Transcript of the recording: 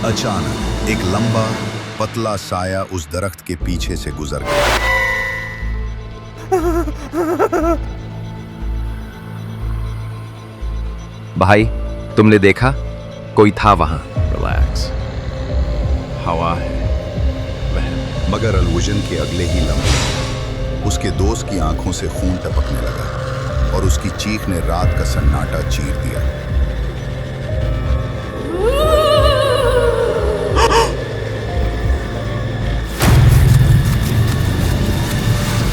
अचानक एक लंबा पतला साया उस दरख्त के पीछे से गुजर गया। भाई, तुमने देखा? कोई था वहां। रिलैक्स, हवा है, मगर अलवुजन के अगले ही लम्हे उसके दोस्त की आंखों से खून टपकने लगा और उसकी चीख ने रात का सन्नाटा चीर दिया।